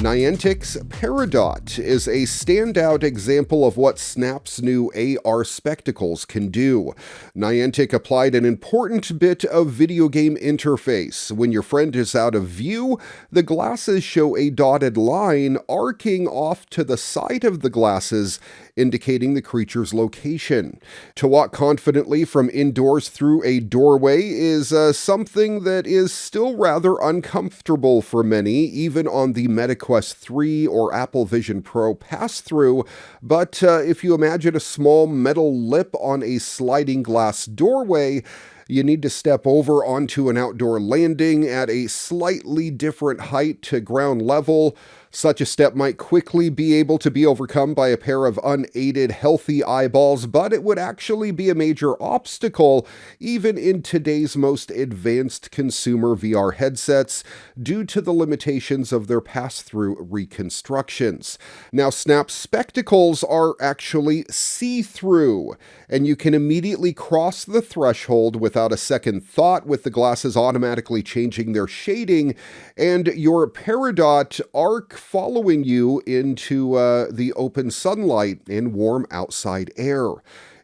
Niantic's Peridot is a standout example of what Snap's new AR spectacles can do. Niantic applied an important bit of video game interface. When your friend is out of view, the glasses show a dotted line arcing off to the side of the glasses, indicating the creature's location. To walk confidently from indoors through a doorway is something that is still rather uncomfortable for many, even on the MetaQuest 3 or Apple Vision Pro pass-through, but if you imagine a small metal lip on a sliding glass doorway, you need to step over onto an outdoor landing at a slightly different height to ground level. Such a step might quickly be able to be overcome by a pair of unaided, healthy eyeballs, but it would actually be a major obstacle even in today's most advanced consumer VR headsets due to the limitations of their pass-through reconstructions. Now, Snap's spectacles are actually see-through, and you can immediately cross the threshold without a second thought, with the glasses automatically changing their shading and your Peridot arc following you into the open sunlight and warm outside air.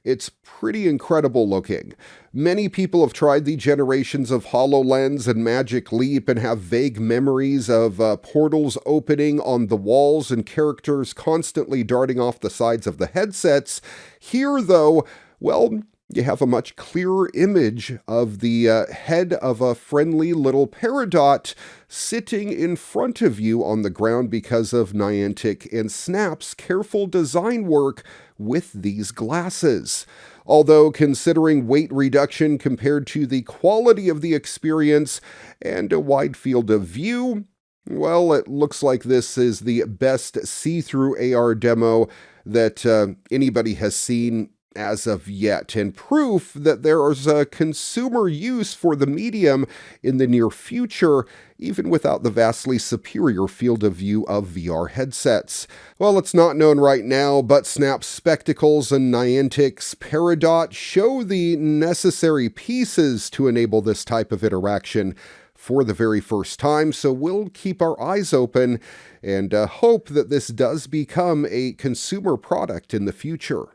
It's pretty incredible looking. Many people have tried the generations of HoloLens and Magic Leap and have vague memories of portals opening on the walls and characters constantly darting off the sides of the headsets. Here, though, well, you have a much clearer image of the head of a friendly little Peridot sitting in front of you on the ground because of Niantic and Snap's careful design work with these glasses. Although, considering weight reduction compared to the quality of the experience and a wide field of view, well, it looks like this is the best see-through AR demo that anybody has seen as of yet, and proof that there is a consumer use for the medium in the near future, even without the vastly superior field of view of VR headsets. Well, it's not known right now, but Snap's spectacles and Niantic's Peridot show the necessary pieces to enable this type of interaction for the very first time, so we'll keep our eyes open and hope that this does become a consumer product in the future.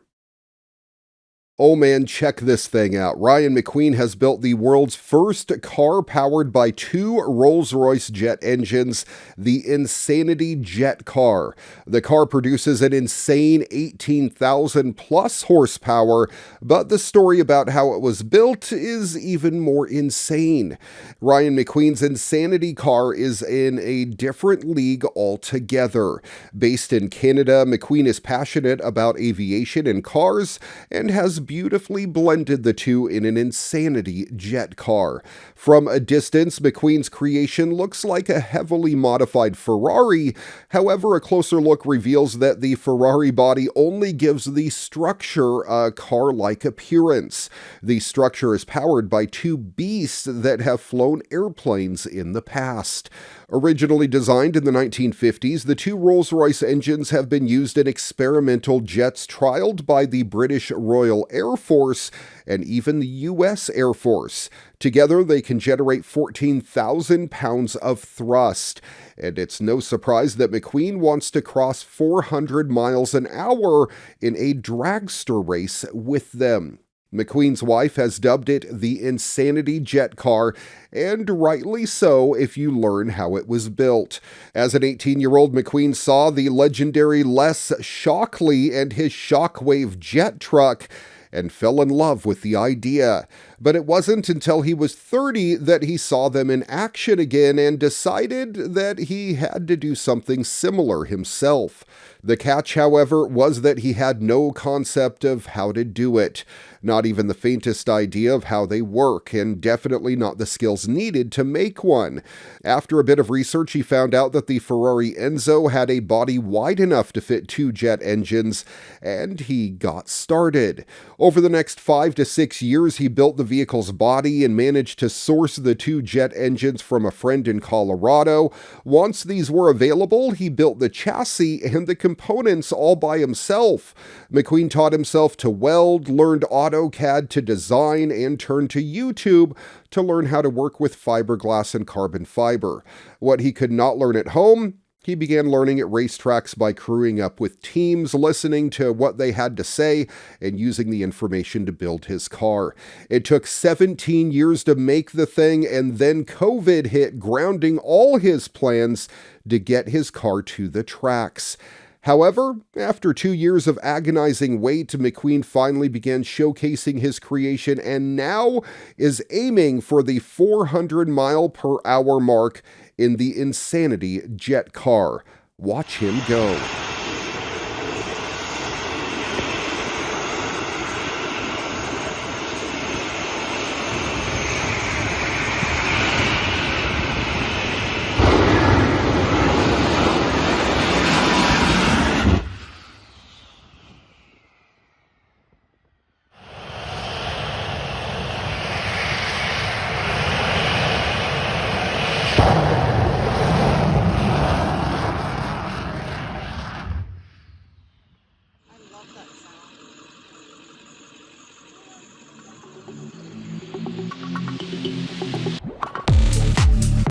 Oh man, check this thing out. Ryan McQueen has built the world's first car powered by two Rolls-Royce jet engines, the Insanity Jet Car. The car produces an insane 18,000 plus horsepower, but the story about how it was built is even more insane. Ryan McQueen's Insanity Car is in a different league altogether. Based in Canada, McQueen is passionate about aviation and cars and has beautifully blended the two in an Insanity Jet Car. From a distance, McQueen's creation looks like a heavily modified Ferrari. However, a closer look reveals that the Ferrari body only gives the structure a car-like appearance. The structure is powered by two beasts that have flown airplanes in the past. Originally designed in the 1950s, the two Rolls-Royce engines have been used in experimental jets trialed by the British Royal Air Force and even the U.S. Air Force. Together, they can generate 14,000 pounds of thrust. And it's no surprise that McQueen wants to cross 400 miles an hour in a dragster race with them. McQueen's wife has dubbed it the Insanity Jet Car, and rightly so if you learn how it was built. As an 18-year-old, McQueen saw the legendary Les Shockley and his Shockwave jet truck and fell in love with the idea. But it wasn't until he was 30 that he saw them in action again and decided that he had to do something similar himself. The catch, however, was that he had no concept of how to do it. Not even the faintest idea of how they work, and definitely not the skills needed to make one. After a bit of research, he found out that the Ferrari Enzo had a body wide enough to fit two jet engines, and he got started. Over the next 5 to 6 years, he built the vehicle's body and managed to source the two jet engines from a friend in Colorado. Once these were available, he built the chassis and the components all by himself. McQueen taught himself to weld, learned AutoCAD to design, and turned to YouTube to learn how to work with fiberglass and carbon fiber. What he could not learn at home, He began learning at racetracks by crewing up with teams, listening to what they had to say, and using the information to build his car. It took 17 years to make the thing, and then COVID hit, grounding all his plans to get his car to the tracks. However, after 2 years of agonizing wait, McQueen finally began showcasing his creation and now is aiming for the 400-mile-per-hour mark in the Insanity jet car. Watch him go.